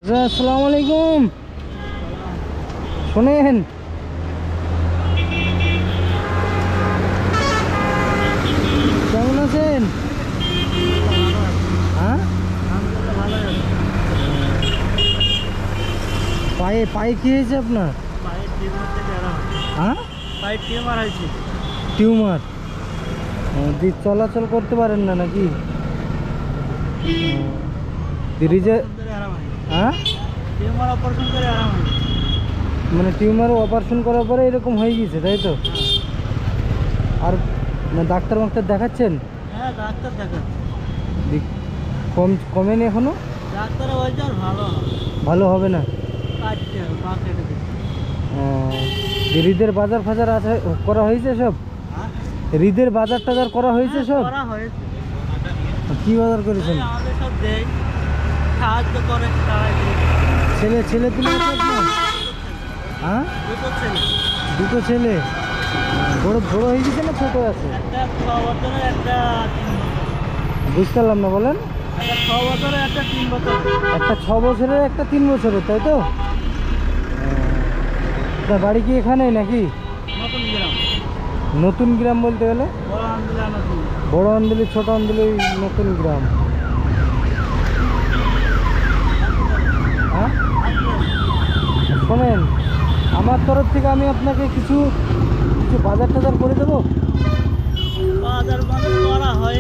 আসসালামু আলাইকুম। শোনেন, কেমন আছেন? হ্যাঁ, পায়ে পায়ে কি হয়েছে আপনার? হ্যাঁ, টিউমার। চলাচল করতে পারেন না নাকি? হ্যাঁ, মানে টিউমার অপারেশন করার পরে এরকম হয়ে গেছে, তাই তো? আর ডাক্তার মাক্তার দেখাচ্ছেন? হ্যাঁ, ডাক্তার দেখাচ্ছি। কমেনি এখনো? ডাক্তার বলছে আর ভালো হবে না। কাটতে হবে, পা কেটে দিতে। হৃদের বাজার ফাজার আছে করা হয়েছে সব? হ্যাঁ, হৃদের বাজার টাজার করা হয়েছে সব? করা হয়েছে। কি বাজার করেছেন? আমাদের সব দেয়, সাহায্য করে তারাই দেয়। ছেলে ছেলে পিলে আছে আপনার? হ্যাঁ, দুটো ছেলে। দুটো ছেলে। বড় বড় হয়ে গেছে না ছোট আছে? একটা 6 বছরের, একটা 3 বছরের। বুঝতে পারলাম না, বলেন। একটা 6 বছরের, একটা 3 বছরের। একটা 6 বছরের, একটা 3 বছরের, তাই তো? তা বাড়ি কি এখানেই নাকি? নতুন গ্রাম। নতুন গ্রাম বলতে গেলে বড় আন্দোলন নতুন। বড় আন্দুলি ছোট আন্দুলি নতুন গ্রাম। হ্যাঁ, শোনেন, আমার তরফ থেকে আমি আপনাকে কিছু কিছু বাজার টাজার করে দেবো। বাজার মানে করা হয়,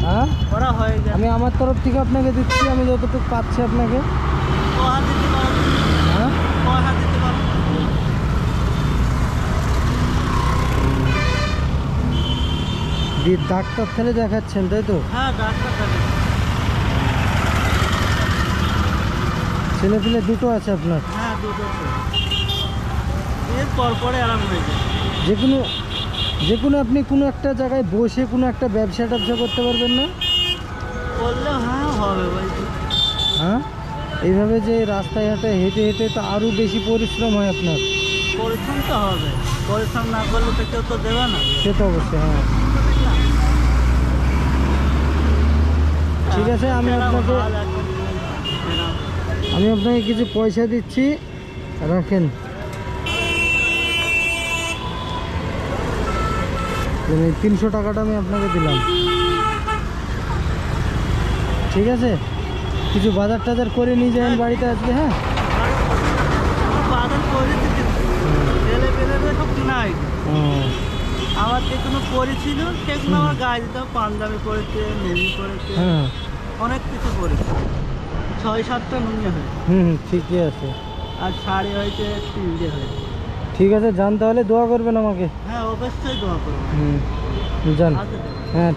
হ্যাঁ, করা হয়ে যায়। আমি আমার তরফ থেকে আপনাকে দিচ্ছি, আমি যতটুকু পাচ্ছি আপনাকে। কহা দিতে পারো, হ্যাঁ, কহা দিতে পারো। ডাক্তার ছেলে দেখাচ্ছেন, তাই তো? হ্যাঁ, ডাক্তার দেখাচ্ছি। ছেলে পেলে দুটো আছে আপনার? হ্যাঁ, দুটো ছেলে। এর পরে আরাম হয়ে যায়। যে কোনো আপনি কোনো একটা জায়গায় বসে কোনো একটা ব্যবসা ট্যাবসা করতে পারবেন না? করলে হ্যাঁ হবে বলছি। হ্যাঁ, এইভাবে যে রাস্তায় হাটে হেঁটে হেঁটে তো আরও বেশি পরিশ্রম হয় আপনার। পরিশ্রম তো হবে, পরিশ্রম না করলে তো কেউ তো দেবে না। সে তো অবশ্যই। হ্যাঁ, ঠিক আছে, আমি আপনাকে কিছু পয়সা দিচ্ছি, রাখেন। 300 টাকাটা আমি আপনাকে দিলাম, ঠিক আছে? কিছু বাজার টাজার করে নিয়ে যাবেন বাড়িতে আজকে। হ্যাঁ, বাজার করে দিতে ছেলে পেলেদের সব নাই। আমার যে কোনো করেছিল সেগুলো আমার গায়ে দিতাম, পাঞ্জাবি করেছে, নেভি করেছে, হ্যাঁ, অনেক কিছু করেছে। 6-7টা নুনিয়া হয়েছে। ঠিকই আছে। আর শাড়ি হয়েছে 3টে হয়েছে। ঠিক আছে, যান তাহলে, দোয়া করবেন আমাকে। হ্যাঁ, অবশ্যই দোয়া করবো। যান। আচ্ছা। হ্যাঁ।